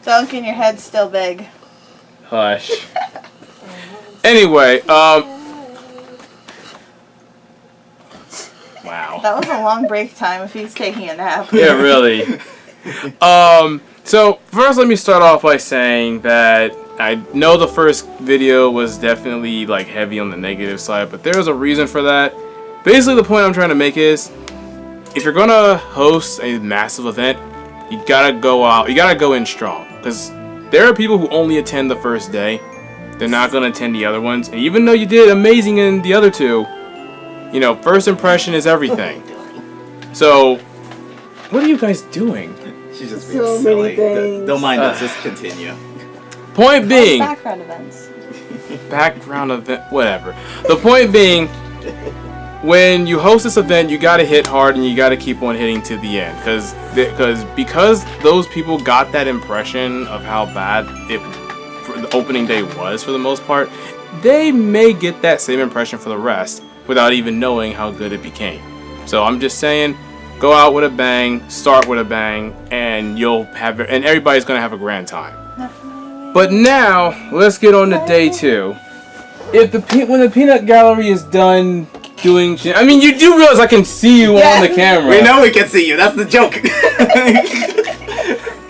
Duncan, your head's still big. Hush. Anyway, wow. That was a long break time if he's taking a nap. Yeah, really. So first let me start off by saying that I know the first video was definitely like heavy on the negative side, but there's a reason for that. Basically the point I'm trying to make is if you're gonna host a massive event, you gotta go out, you gotta go in strong. Because there are people who only attend the first day. They're not gonna attend the other ones. And even though you did amazing in the other two, you know, first impression is everything. So, what are you guys doing? She's just being silly. Don't mind us, just continue. Point being... Background events. Background event, whatever. The point being, when you host this event, you gotta hit hard and you gotta keep on hitting to the end. Because those people got that impression of how bad the opening day was for the most part, they may get that same impression for the rest without even knowing how good it became. So I'm just saying, go out with a bang, start with a bang, and everybody's gonna have a grand time. But now let's get on to day 2. When the peanut gallery is done doing shit, I mean, you do realize I can see you on the camera. We know we can see you. That's the joke.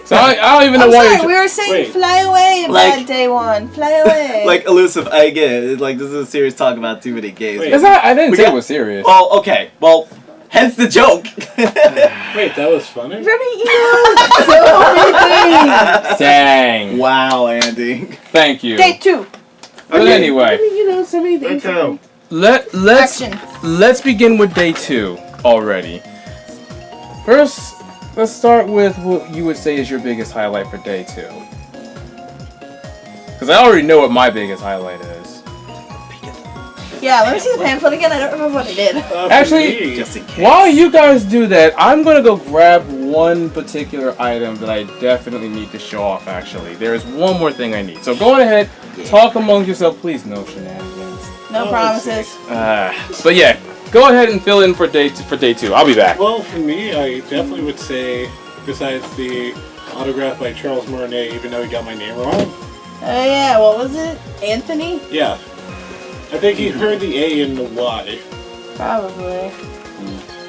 So I don't even know why. We were saying fly away about day 1. Fly away. Like elusive. I get it. Like this is a serious talk about too many games. I didn't say it was serious. Well, okay. Well, hence the joke. Wait, that was funny? Remy, you know so many things. Dang. Wow, Andy. Thank you. Day 2. But anyway. Remy, you know so many things. Let's begin with day 2 already. First, let's start with what you would say is your biggest highlight for day 2. Because I already know what my biggest highlight is. Yeah, let me see the pamphlet again. I don't remember what I did. Actually, just in case. While you guys do that, I'm going to go grab one particular item that I definitely need to show off, actually. There is one more thing I need. So go on ahead, talk among yourself. Please, no shenanigans. No promises. But yeah, go ahead and fill in for day 2. I'll be back. Well, for me, I definitely would say, besides the autograph by Charles Martinet, even though he got my name wrong. Oh yeah, what was it? Anthony? Yeah. I think he heard the A in the Y. Probably.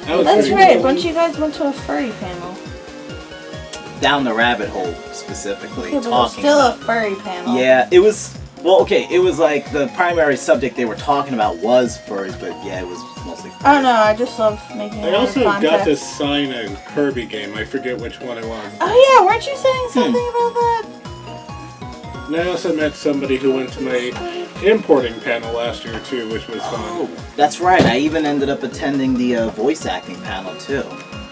That That's pretty right. A cool. bunch of you guys went to a furry panel. Down the rabbit hole, specifically. Okay, but it was still a furry panel. Yeah, it was... Well, okay, it was like the primary subject they were talking about was furries, but yeah, it was mostly furries. Oh no, I just love making I also got context. to sign a Kirby game. I forget which one it was. Oh yeah, weren't you saying something about that? And I also met somebody who went to my importing panel last year too, which was fun. Oh, that's right. I even ended up attending the voice acting panel too.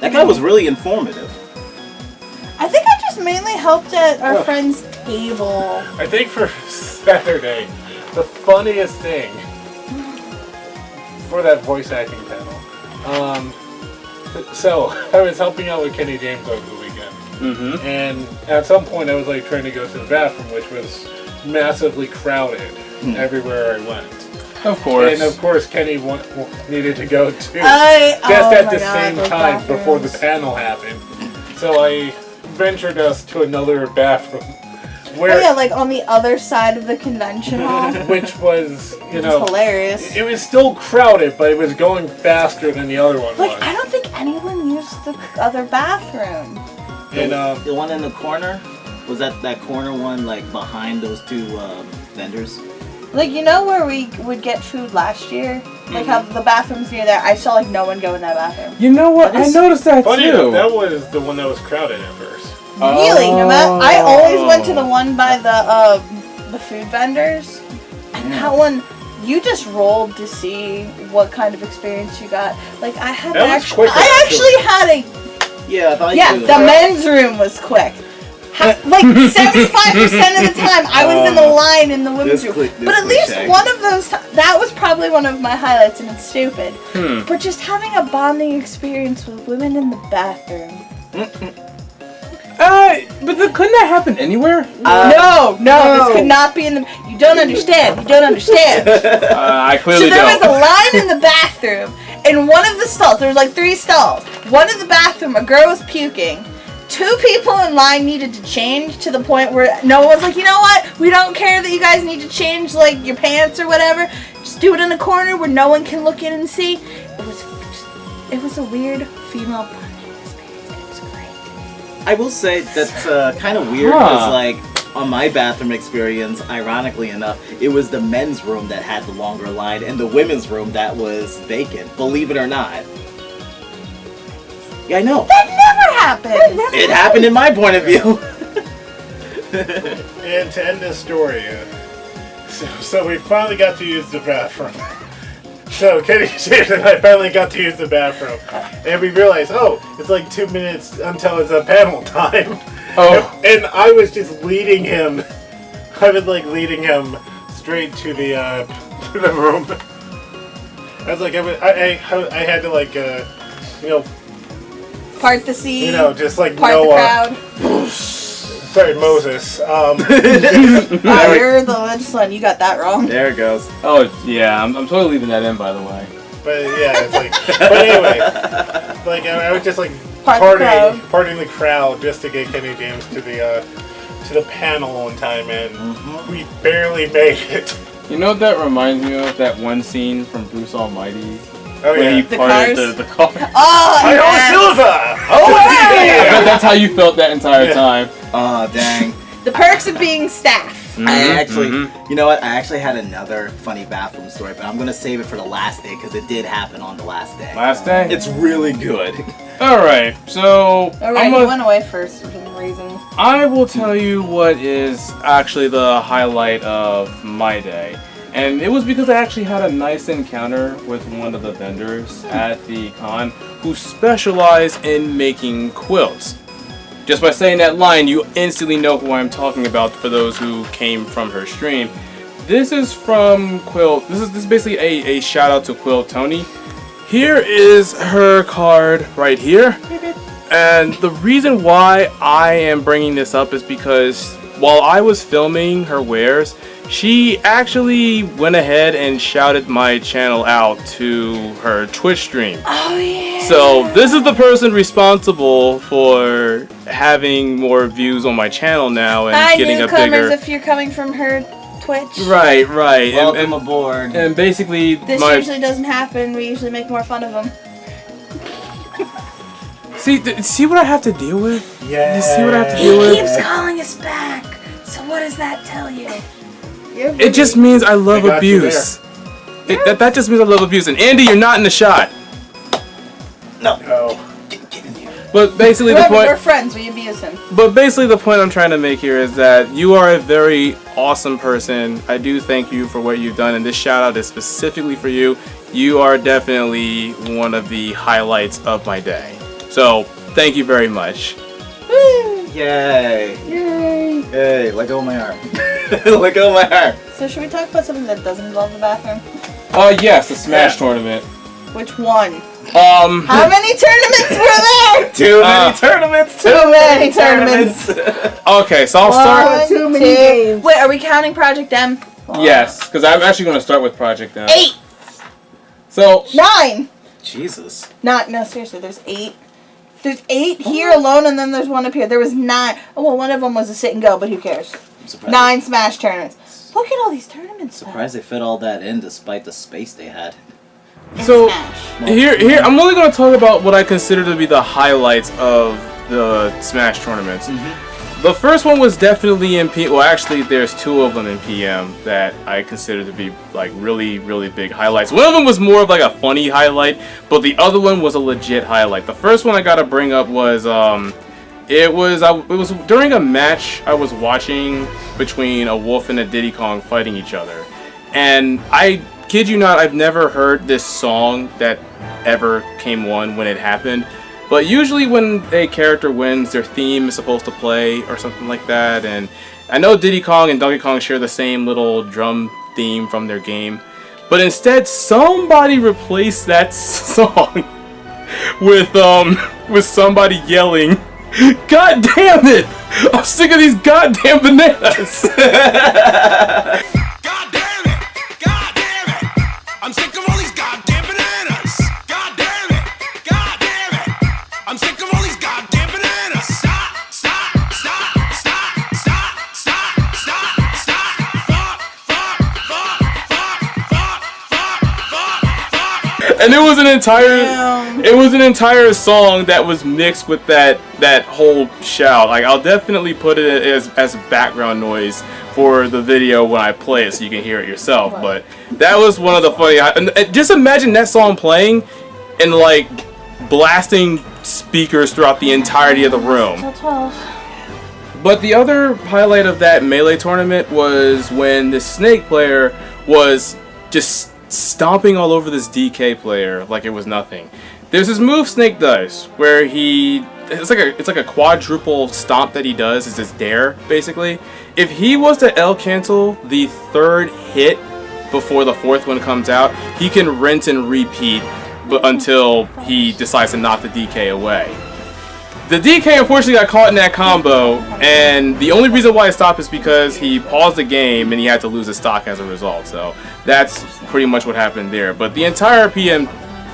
That guy was really informative. I think I just mainly helped at our friend's table. I think for Saturday, the funniest thing for that voice acting panel. So I was helping out with Kenny James over the weekend, and at some point I was like trying to go to the bathroom, which was massively crowded everywhere I went. Of course. And of course Kenny needed to go too, just Oh at my the God, same those time before the bathrooms. panel happened. So I ventured us to another bathroom, Oh yeah, like on the other side of the convention hall. which was, you Which know, is hilarious. it was still crowded, but it was going faster than the other one Like, was. I don't think anyone used the other bathroom. And The one in the corner? Was that corner one, like, behind those two vendors? Like, you know where we would get food last year? Like how the bathrooms near there, I saw like no one go in that bathroom. You know what? I noticed that funny too. enough, that was the one that was crowded at first. Really? No matter, I always went to the one by the food vendors. And that one, you just rolled to see what kind of experience you got. Like I had That was actually, quicker, I actually had a Yeah, I thought yeah. you The men's room was quick. Like 75% of the time, I was in the line in the women's room. But at least one of those, that was probably one of my highlights, and it's stupid. But just having a bonding experience with women in the bathroom. But couldn't that happen anywhere? No, this could not be in the. You don't understand. You don't understand. I clearly So there don't. was a line in the bathroom, in one of the stalls. There was like 3 stalls. One of the bathroom, a girl was puking, 2 people in line needed to change to the point where no one was like, you know what? We don't care that you guys need to change like your pants or whatever. Just do it in a corner where no one can look in and see. It was a weird female bonding experience. It was great. I will say that's kind of weird because like on my bathroom experience, ironically enough, it was the men's room that had the longer line and the women's room that was vacant. Believe it or not. Yeah, I know. That never happened. It happened in my point of view. And to end this story, so we finally got to use the bathroom. So Kenny James and I finally got to use the bathroom, and we realized, it's like 2 minutes until it's a panel time. Oh, and I was just leading him. I was like leading him straight to the room. I was like, I had to like, part the sea. Just like part Noah. the crowd. Sorry, Moses. You're the rich one. You got that wrong. There it goes. Oh yeah, I'm totally leaving that in, by the way. But yeah, it's like. But anyway, like I was just like parting the crowd just to get Kenny James to the panel on time, and we barely made it. You know what that reminds me of? That one scene from Bruce Almighty. Oh when yeah. he parted the car. Oh, I yeah. know Silva! Oh I bet that's how you felt that entire time. Oh, dang. The perks of being staff. I actually, you know what? I actually had another funny bathroom story, but I'm going to save it for the last day because it did happen on the last day. Last day? It's really good. Alright, so... Alright, you went away first for some reason. I will tell you what is actually the highlight of my day. And it was because I actually had a nice encounter with one of the vendors at the con who specialized in making quilts. Just by saying that line, you instantly know who I'm talking about for those who came from her stream. This is from Quilt. This is basically a shout out to Quiltoni. Here is her card right here. And the reason why I am bringing this up is because while I was filming her wares, she actually went ahead and shouted my channel out to her Twitch stream. Oh yeah. So this is the person responsible for having more views on my channel now and Hi, getting a newcomers, bigger. if you're coming from her Twitch. Right. Welcome aboard. And basically, This usually doesn't happen. We usually make more fun of them. See what I have to deal with? Yeah. You see what I have to deal with? He keeps calling us back. So what does that tell you? It just means I love I got you abuse. That just means I love abuse. And Andy, you're not in the shot. No. Get in here. But basically Remember, the we're point. friends. We abuse him. But basically the point I'm trying to make here is that you are a very awesome person. I do thank you for what you've done, and this shout out is specifically for you. You are definitely one of the highlights of my day. So thank you very much. Yay. Yay. Hey, let go of my arm. Let go of my arm. So should we talk about something that doesn't involve the bathroom? Yes, the Smash tournament. Which one? How many tournaments were there? Too many tournaments. Too many tournaments. Okay, so I'll start. 1, 2. Wait, are we counting Project M? Yes, because I'm actually going to start with Project M. 8. So 9. Jesus. No, seriously, there's 8. There's 8 here alone, and then there's one up here. There was 9. Oh, well, one of them was a sit and go, but who cares? 9 Smash tournaments. Look at all these tournaments. Surprised they fit all that in despite the space they had. So here, I'm only going to talk about what I consider to be the highlights of the Smash tournaments. The first one was definitely in PM. Well, actually, there's 2 of them in PM that I consider to be like really, really big highlights. One of them was more of like a funny highlight, but the other one was a legit highlight. The first one I gotta bring up was it was during a match I was watching between a Wolf and a Diddy Kong fighting each other, and I kid you not, I've never heard this song that ever came on when it happened. But usually when a character wins, their theme is supposed to play or something like that. And I know Diddy Kong and Donkey Kong share the same little drum theme from their game. But instead, somebody replaced that song with somebody yelling, "God damn it! I'm sick of these goddamn bananas!" God damn it! God damn it! I'm sick of all these goddamn bananas! God damn it! God damn it! I'm sick of all these goddamn bananas! And it was an entire song that was mixed with that whole shout. Like, I'll definitely put it as background noise for the video when I play it so you can hear it yourself. Right. But that was one of the funny. And just imagine that song playing and like blasting speakers throughout the entirety of the room. Till 12. But the other highlight of that Melee tournament was when the Snake player was just stomping all over this DK player like it was nothing. There's this move Snake does where it's like a quadruple stomp that he does. It's his dare, basically. If he was to L cancel the third hit before the fourth one comes out, he can rinse and repeat until he decides to knock the DK away. The DK unfortunately got caught in that combo, and the only reason why it stopped is because he paused the game and he had to lose his stock as a result. So that's pretty much what happened there. But the entire PM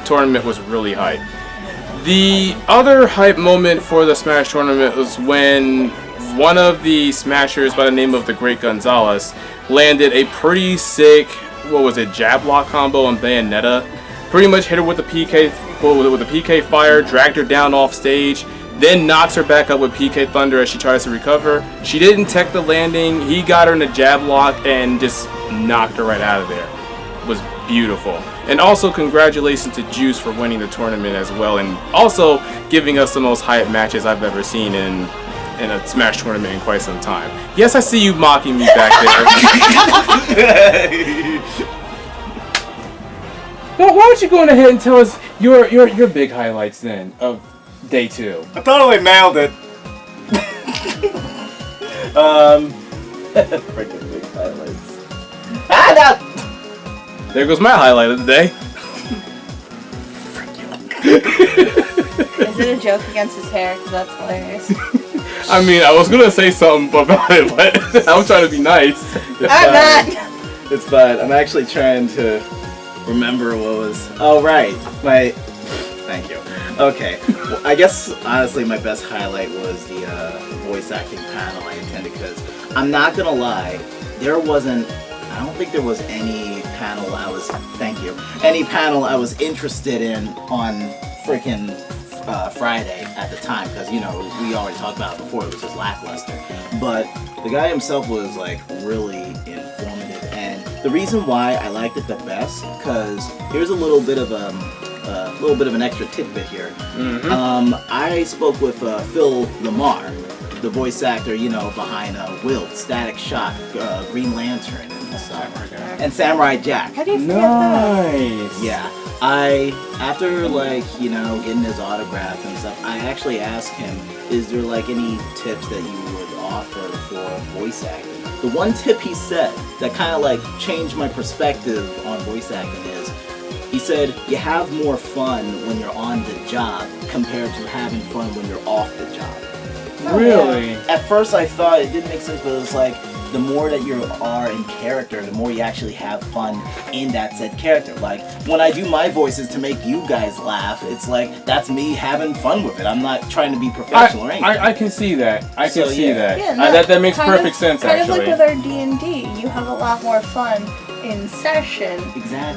tournament was really hype. The other hype moment for the Smash tournament was when one of the Smashers by the name of the Great Gonzalez landed a pretty sick, jab lock combo on Bayonetta. Pretty much hit her with the PK fire, dragged her down off stage, then knocks her back up with PK Thunder as she tries to recover. She didn't tech the landing. He got her in a jab lock and just knocked her right out of there. It was beautiful. And also congratulations to Juice for winning the tournament as well, and also giving us the most hype matches I've ever seen in a Smash tournament in quite some time. Yes, I see you mocking me back there. Well, why don't you go on ahead and tell us your big highlights then of Day 2? I totally nailed it. Freaking big highlights. There goes my highlight of the day. Is it a joke against his hair? Because that's hilarious. I mean, I was gonna say something about it, but I'm trying to be nice. I'm not. It's fine. I'm actually trying to remember what was. Oh, right. Thank you. Okay. Well, I guess, honestly, my best highlight was the voice acting panel I attended, because I'm not gonna lie, I don't think there was any panel I was interested in on freaking Friday at the time, because, we already talked about it before, it was just lackluster. But the guy himself was, like, really informative, and the reason why I liked it the best, because here's a little bit of an extra tidbit here. Mm-hmm. I spoke with Phil Lamar, the voice actor, behind Wilt, Static Shock, Green Lantern, and stuff. And Samurai Jack. How do you forget that? Nice. Yeah. After getting his autograph and stuff, I actually asked him, is there any tips that you would offer for voice acting? The one tip he said that kind of changed my perspective on voice acting is, he said, you have more fun when you're on the job compared to having fun when you're off the job. Really? At first I thought it didn't make sense, but it was the more that you are in character, the more you actually have fun in that said character. When I do my voices to make you guys laugh, it's that's me having fun with it. I'm not trying to be professional or anything. I can see that. I can see that. Yeah, no, that makes perfect sense, kind actually. Kind of like with our D&D, you have a lot more fun in session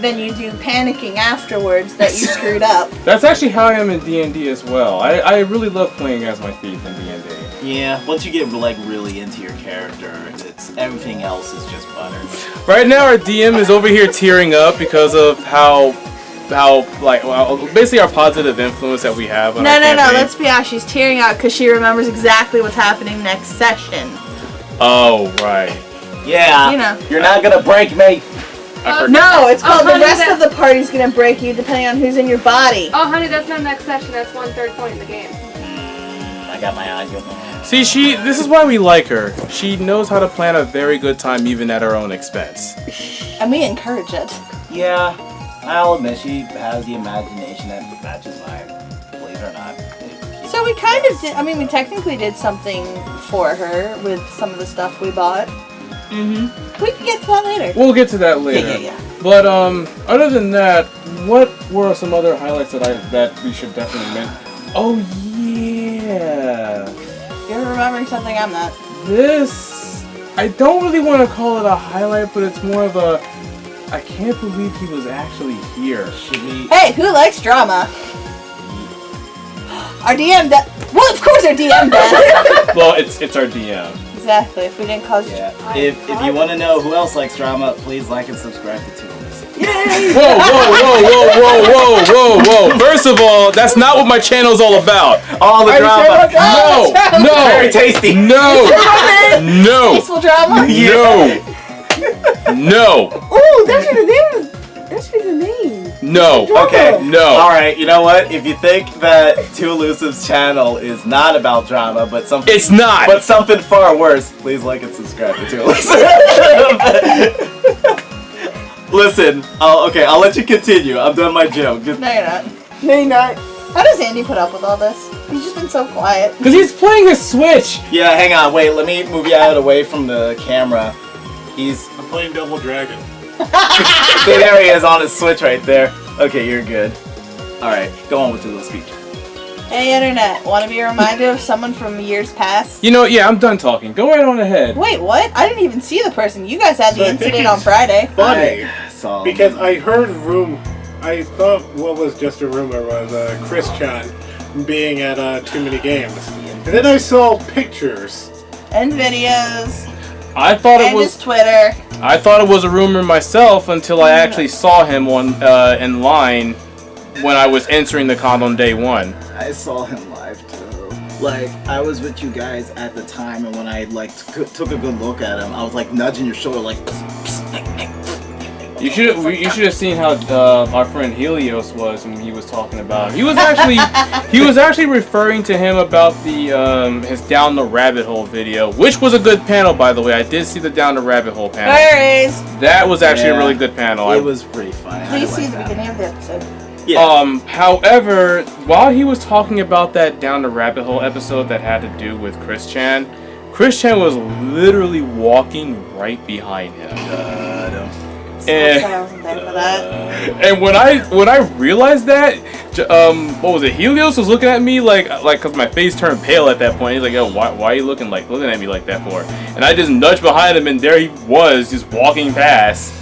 than you do panicking afterwards that you screwed up. That's actually how I am in D&D as well. I really love playing as my thief in D&D. Yeah, once you get really into your character, everything else is just butter. Right now our DM is over here tearing up because of how basically our positive influence that we have on our campaign. No, let's be honest, she's tearing out because she remembers exactly what's happening next session. Oh, right. Yeah, you're not gonna break me. No, it's called the rest of the party's gonna break you depending on who's in your body. Oh, honey, that's not next session. That's 1/3 point in the game. I got my eyes open. See, this is why we like her. She knows how to plan a very good time even at her own expense. And we encourage it. Yeah, I'll admit she has the imagination that matches mine, believe it or not. So we kind of did, we technically did something for her with some of the stuff we bought. Mm-hmm. We can get to that later. We'll get to that later. Yeah. But other than that, what were some other highlights that we should definitely mention? Oh yeah. You're remembering something I'm not. This, I don't really want to call it a highlight, but it's more of a I can't believe he was actually here. Should we? Hey, who likes drama? Our DM well, of course our DM does. Well, it's our DM. Exactly, if we didn't cause Yeah. If you want to know who else likes drama, please like and subscribe to TooManyGames. Yay! Whoa. First of all, that's not what my channel's all about. All the drama. No. Very tasty. No. Peaceful drama? No. Ooh, that should be the name. No. Okay. No. Alright, you know what? If you think that Too Elusive's channel is not about drama, but something It's not. but something far worse, please like and subscribe to Too Elusive. Listen, I'll let you continue. I'm done my joke. No, you're not. No, you're not. How does Andy put up with all this? He's just been so quiet. Because he's playing his Switch. Yeah, hang on, wait, let me move you out away from the camera. I'm playing Double Dragon. There he is on his Switch right there. Okay, you're good. Alright, go on with your little speech. Hey, Internet. Want to be reminded of someone from years past? You know, yeah, I'm done talking. Go right on ahead. Wait, what? I didn't even see the person. You guys had So the I think incident it's on Friday. Funny. Because Because I heard I thought what was just a rumor was Chris Chan being at TooManyGames. And then I saw pictures. And videos. I thought it And was his Twitter. I thought it was a rumor myself until I actually saw him on in line when I was entering the con on day one. I saw him live too. Like, I was with you guys at the time, and when I like took a good look at him, I was like nudging your shoulder, like. You should have seen how our friend Helios was when he was talking about him. He was actually referring to him about the his Down the Rabbit Hole video, which was a good panel, by the way. I did see the Down the Rabbit Hole panel. There is. That was actually a really good panel. It was pretty funny. Please see the beginning of the episode. Yeah. However, while he was talking about that Down the Rabbit Hole episode that had to do with Chris Chan was literally walking right behind him. I wasn't there for that. And when I realized that, what was it? Helios was looking at me like because my face turned pale at that point. He's like, "Yo, why are you looking at me like that for?" And I just nudged behind him, and there he was, just walking past.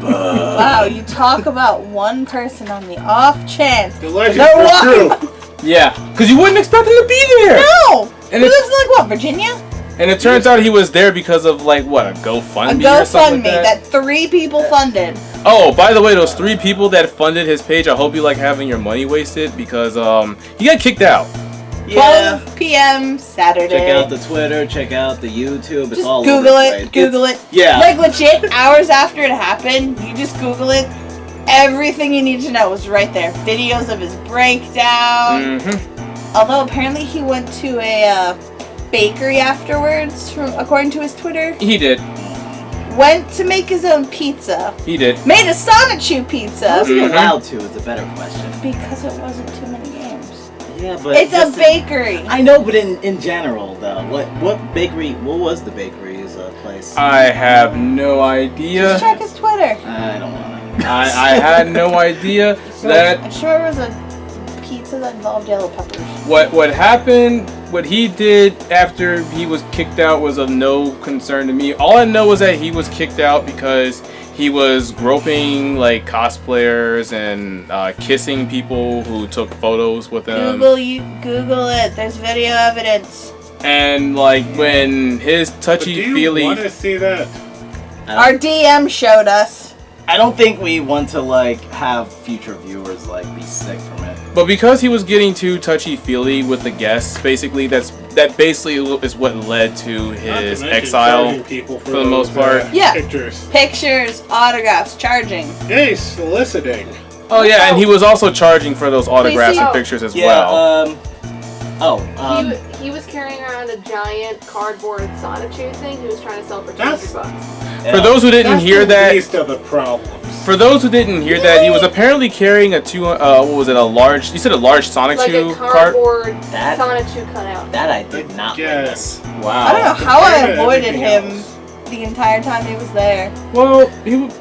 Wow, you talk about one person on the off chance. The legend They're is true. walking. Yeah, because you wouldn't expect him to be there. No. And He it- lives in like what, Virginia? And it turns out he was there because of like what, a GoFundMe A or something GoFundMe like that 3 people funded. Oh, by the way, those 3 people that funded his page, I hope you like having your money wasted because he got kicked out. 12 p.m. Saturday. Check out the Twitter, check out the YouTube. It's Just all Google over the it. place. Google it. Yeah. Like legit, hours after it happened, you just Google it. Everything you need to know was right there. Videos of his breakdown. Mm-hmm. Although apparently he went to a bakery afterwards, according to his Twitter. He did. Went to make his own pizza. He did. Made a Sonic Chew pizza. How was he allowed to? Is a better question. Because it wasn't too many games. Yeah, but It's a bakery. I know, but in general though, what bakery? What was the bakery's place? I have no idea. Just check his Twitter. I don't wanna. I had no idea that I'm sure it was a pizza that involved yellow peppers. what happened, what he did after he was kicked out was of no concern to me. All I know is that he was kicked out because he was groping like cosplayers and kissing people who took photos with him. Google it. There's video evidence. And like when his But touchy do you feely. want to see that? Our DM showed us. I don't think we want to like have future viewers like be sick from it. But because he was getting too touchy-feely with the guests, basically that basically is what led to Not his to mention exile charging people for the most those, part. Yeah. Pictures. Pictures, autographs, charging. Hey, soliciting. Oh yeah, and he was also charging for those autographs see- and Oh. pictures as Yeah. well. He was carrying around a giant cardboard Sonichu thing he was trying to sell for That's- $200. For those who didn't That's hear the that, least of the problems. for those who didn't hear that, he was apparently carrying a large Sonic Like Chew a cart. cardboard That- Sonichu cutout. That I did not Yes. witness. Wow. I don't know how I Yeah, avoided everything him else. the entire time he was there. Well, Must be good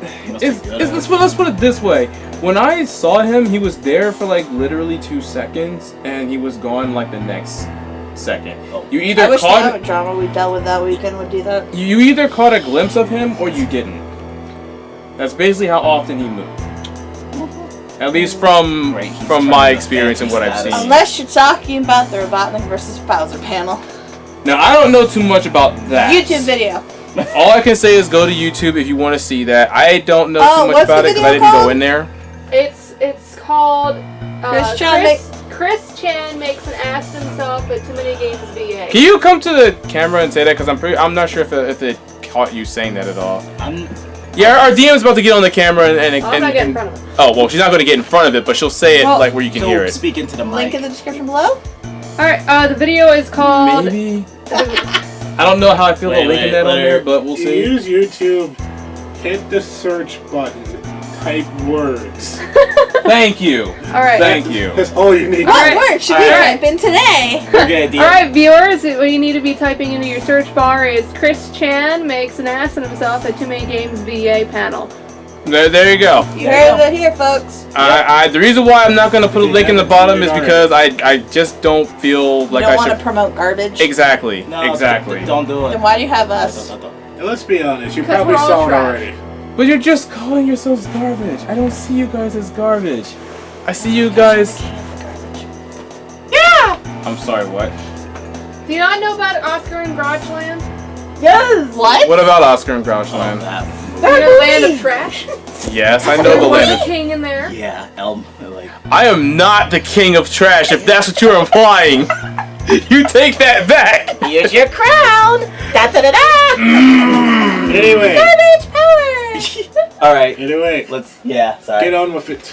at let's put it this way. When I saw him, he was there for like literally 2 seconds, and he was gone like the next second. Oh. You I either wish the caught other drama we dealt with that weekend would do that. you either caught a glimpse of him or you didn't. That's basically how often he moved. At least from my experience and what I've seen. Unless you're talking about the Robotnik versus Bowser panel. Now, I don't know too much about that. YouTube video. All I can say is go to YouTube if you want to see that. I don't know too much about it because I didn't go in there. It's called Chris Chan makes an ass of himself at TooManyGames VA. Can you come to the camera and say that? Because I'm not sure if it caught you saying that at all. Yeah, our DM's about to get on the camera and I'm not getting in front of it. Oh, well, she's not going to get in front of it, but she'll say it like where you can hear it. Speak into the mic. Link in the description below. Alright, the video is called... Maybe. I don't know how I feel about linking that on there, but we'll see. Use YouTube, hit the search button, type words. Thank you. Alright. Thank you. That's all you need. What word should we type in today? Okay, Alright, viewers, what you need to be typing into your search bar is Chris Chan makes an ass of himself at TooManyGames VA panel. There you go. You heard it here, folks. The reason why I'm not going to put a link in the bottom is because I just don't feel like I should. Don't want to promote garbage. Exactly. No, exactly. Don't do it. Then why do you have us? And let's be honest, you Because probably we're all saw it trash. already. But you're just calling yourselves garbage. I don't see you guys as garbage. I see you guys. Yeah! I'm sorry. What? Do you not know about Oscar and Grouchland? Yes. What? What about Oscar and Grouchland? The land of trash? Yes, I know the There's land. a king in there. Yeah, like. I am not the king of trash. If that's what you're implying, you take that back. Here's your crown. Da da da da. Anyway. Garbage power. All right. Anyway, Let's. Yeah. Sorry. get on with it.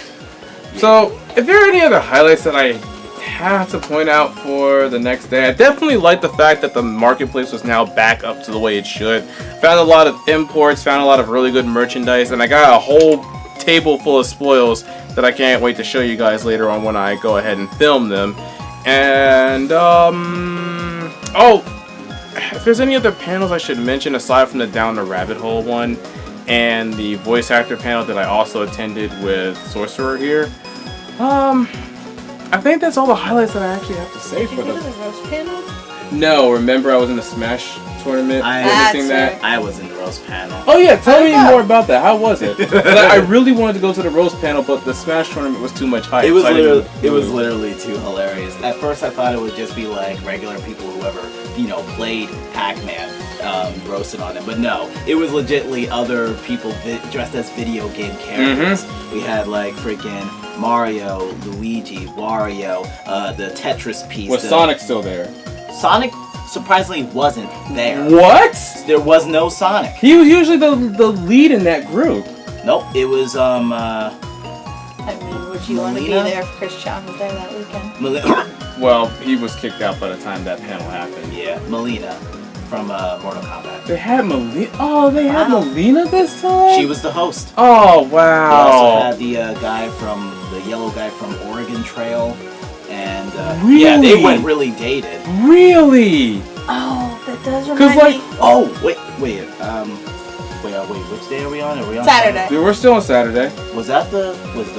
So, if there are any other highlights that I have to point out for the next day, I definitely like the fact that the marketplace was now back up to the way it should. Found a lot of imports, found a lot of really good merchandise, and I got a whole table full of spoils that I can't wait to show you guys later on when I go ahead and film them. And, oh, if there's any other panels I should mention aside from the Down the Rabbit Hole one and the voice actor panel that I also attended with Sorcerer here, I think that's all the highlights that I actually have to say for Did you go to them. the roast panel? No, remember I was in the Smash tournament witnessing that? I was in the roast panel. Oh yeah, tell me more about that. How was it? I really wanted to go to the roast panel, but the Smash tournament was too much hype. It was so literally too hilarious. At first, I thought it would just be like regular people, whoever played Pac-Man, roasted on it. But no, it was legitly other people dressed as video game characters. We had like freaking Mario, Luigi, Wario, the Tetris piece. Was Sonic still there? Sonic surprisingly wasn't there. What? There was no Sonic. He was usually the lead in that group. Nope, it was I mean, would you want to be there if Chris Chan was there that weekend? Well, he was kicked out by the time that panel happened. Yeah, Melina from Mortal Kombat. They had Melina. Oh, they had Melina this time. She was the host. Oh We wow. also had the the yellow guy from Oregon Trail, and Really? yeah, they went really dated. Really? Oh, that does remind Because like, me. Oh wait, which day are we on? Are we on Saturday. we're still on Saturday. Was the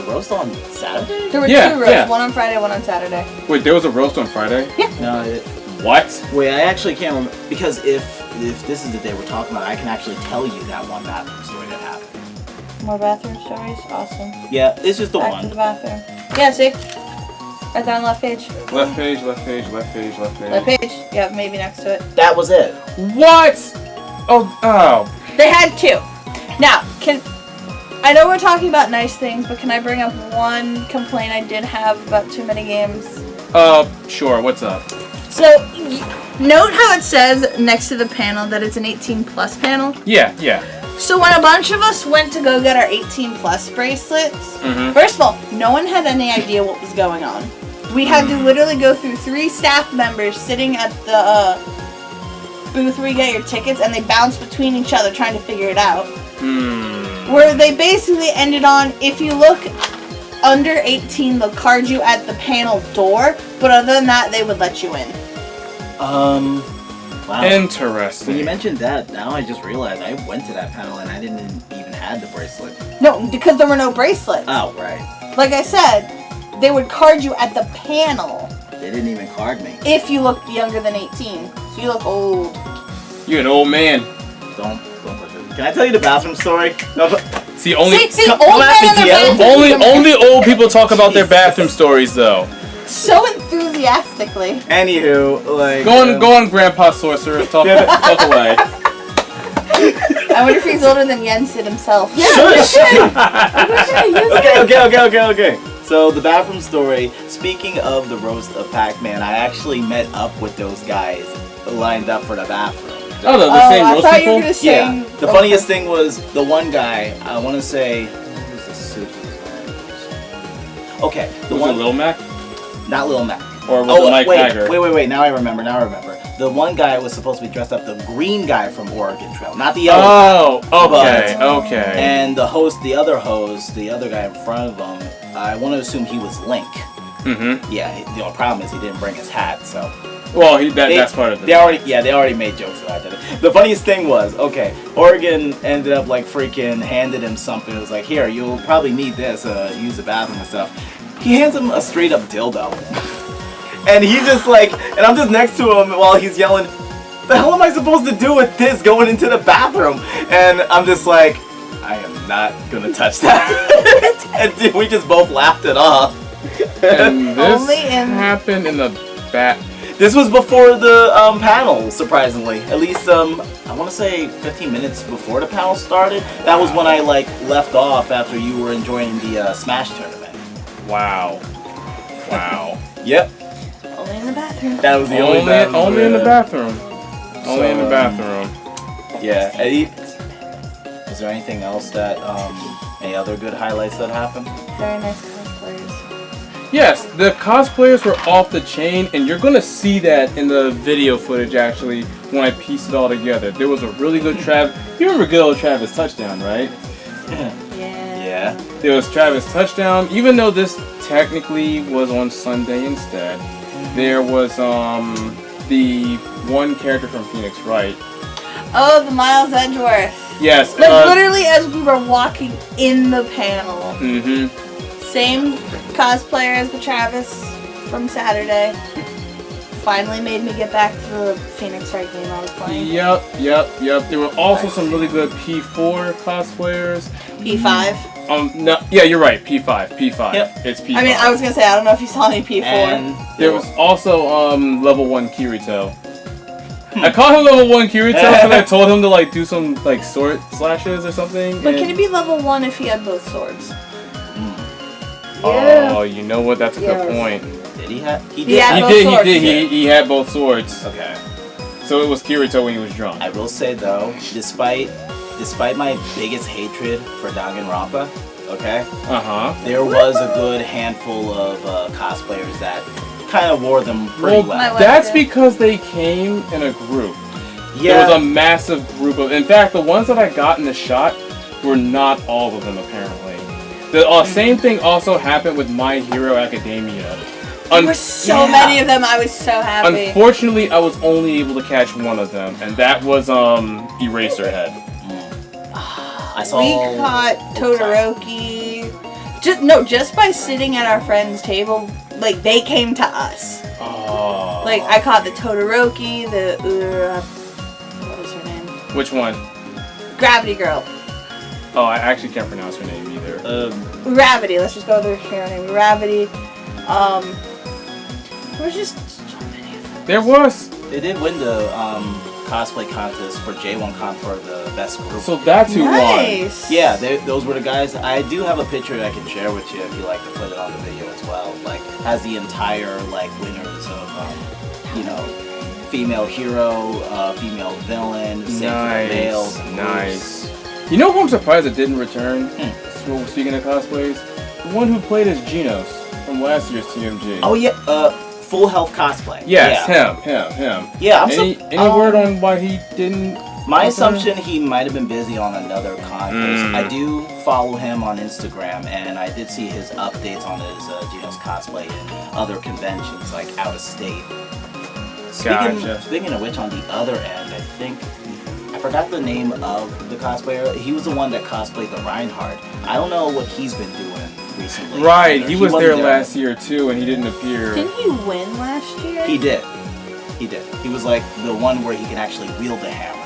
roast on Saturday? There were Yeah, two roasts, yeah. one on Friday, one on Saturday. Wait, there was a roast on Friday? No. What? Wait, I actually can't remember because if this is the day we're talking about, I can actually tell you that one bathroom story that happened. More bathroom stories? Awesome. Yeah, it's just the Back one. to the bathroom. Yeah, see? Right there on the left page. Left page, left page, left page, left page. Left page. Yeah, maybe next to it. That was it. What? Oh. They had two. Now, I know we're talking about nice things, but can I bring up one complaint I did have about TooManyGames? Sure, what's up? So, note how it says next to the panel that it's an 18+ panel? Yeah. So when a bunch of us went to go get our 18+ bracelets, first of all, no one had any idea what was going on. We had to literally go through 3 staff members sitting at the booth where you get your tickets, and they bounced between each other trying to figure it out. Where they basically ended on, if you look under 18, they'll card you at the panel door, but other than that, they would let you in. Wow. Interesting. When you mentioned that, now I just realized I went to that panel and I didn't even have the bracelet. No, because there were no bracelets. Oh, right. Like I said, they would card you at the panel They didn't even card me. if you looked younger than 18. So you look old. You're an old man. Don't push it. Can I tell you the bathroom story? No, See, only See, come old at me, man in the Diego. bathroom. only old people talk about their bathroom stories, though. So enthusiastically. Anywho, like... Go on, Grandpa Sorcerer. Talk away. I wonder if he's older than Jensen himself. Shush! Okay. So the bathroom story, speaking of the roast of Pac-Man, I actually met up with those guys lined up for the bathroom. Oh, the same I roast thought you people? were gonna say. Yeah. The funniest thing was the one guy, I want to say... Who was the suit he was wearing? Okay. The Was one, it Lil Mac? Not Lil Mac. Or was it Mike wait, Hager? wait. Now I remember. The one guy was supposed to be dressed up, the green guy from Oregon Trail, not the yellow guy. Okay. And the other guy in front of him, I want to assume he was Link. Mm-hmm. Yeah, the only problem is he didn't bring his hat, so... Well, that's part of it. They already made jokes about that. The funniest thing was, Oregon ended up like freaking handed him something. It was like, here, you'll probably need this, use the bathroom and stuff. He hands him a straight up dildo. And he just like, and I'm just next to him while he's yelling, the hell am I supposed to do with this going into the bathroom? And I'm just like, I am not gonna touch that. And we just both laughed it off. And this Only in- happened in the back. This was before the panel, surprisingly. At least, I want to say 15 minutes before the panel started. That was when I, like, left off after you were enjoying the Smash tournament. Wow. Yep. Only in the bathroom. That was the only bathroom. Only in the bathroom. Only in the bathroom. Yeah. Is there anything else that, any other good highlights that happened? Very nice cosplayers. Yes, the cosplayers were off the chain, and you're gonna see that in the video footage actually when I piece it all together. There was a really good You remember good old Travis Touchdown, right? Yeah. There was Travis Touchdown, even though this technically was on Sunday instead. There was the one character from Phoenix Wright. Oh, the Miles Edgeworth. Yes. Like literally as we were walking in the panel. Mm-hmm. Same cosplayer as the Travis from Saturday. Finally made me get back to the Phoenix Wright game I was playing. Yep. There were also some really good P4 cosplayers. P5. No, yeah, you're right. P5. Yep. It's P5. I mean, I was gonna say I don't know if you saw any P4. And There was also level 1 Kirito. I called him level 1 Kirito because I told him to like do some like sword slashes or something. But can he be level 1 if he had both swords? Oh, you know what? That's a good point. did he have? He He had both swords. He had both swords. Okay. So it was Kirito when he was drunk. I will say though, despite my biggest hatred for Danganronpa, there was a good handful of cosplayers that kind of wore them pretty well. That's because they came in a group. Yeah. There was a massive group of. In fact, the ones that I got in the shot were not all of them apparently. The same thing also happened with My Hero Academia. There were so many of them. I was so happy. Unfortunately, I was only able to catch one of them, and that was Eraserhead. I saw. We caught Todoroki. Just by sitting at our friend's table, like they came to us. Oh. Like I caught the Todoroki, the what was her name? Which one? Gravity Girl. Oh, I actually can't pronounce her name either. Gravity. Let's just go with her hero name. Gravity. There was just so many of them. There was. They did win the cosplay contest for J1Con for the best group. So that's who won. Yeah, those were the guys. I do have a picture I can share with you if you like to put it on the video as well. Like, has the entire like winners of female hero, female villain, same for the males. Nice. You know who I'm surprised it didn't return? So, speaking of cosplays, the one who played as Genos from last year's TMG. Oh yeah, Full Health Cosplay. Yes, yeah. him. Yeah, any word on why he didn't? My assumption, he might have been busy on another con. I do follow him on Instagram, and I did see his updates on his Genos cosplay and other conventions, like out of state. Speaking of which, on the other end, I forgot the name of the cosplayer. He was the one that cosplayed the Reinhardt. I don't know what he's been doing recently. Right, he was there last year too, and he didn't appear. Didn't he win last year? He did. He was like the one where he can actually wield the hammer.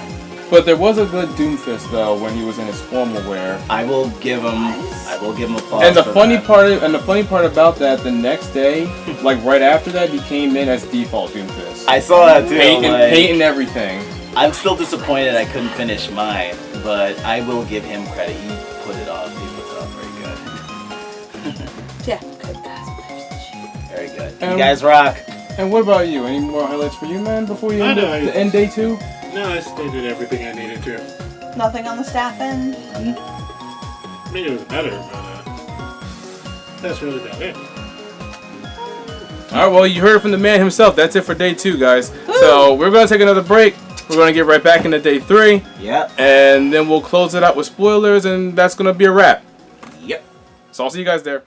But there was a good Doomfist though when he was in his formal wear. I will give him applause. And the for funny that. part about that, the next day, like right after that, he came in as default Doomfist. I saw that too. Painting everything. I'm still disappointed I couldn't finish mine, but I will give him credit. He put it off. He puts it off very good. Yeah, good cosplayers this year. Very good. You guys rock. And what about you? Any more highlights for you, man, before you end day 2? No, I stated everything I needed to. Nothing on the staff end. I mean, it was better, but that's really about it. Alright, well, you heard it from the man himself. That's it for day 2, guys. So we're going to take another break. We're going to get right back into day 3. Yep. And then we'll close it out with spoilers, and that's going to be a wrap. Yep. So I'll see you guys there.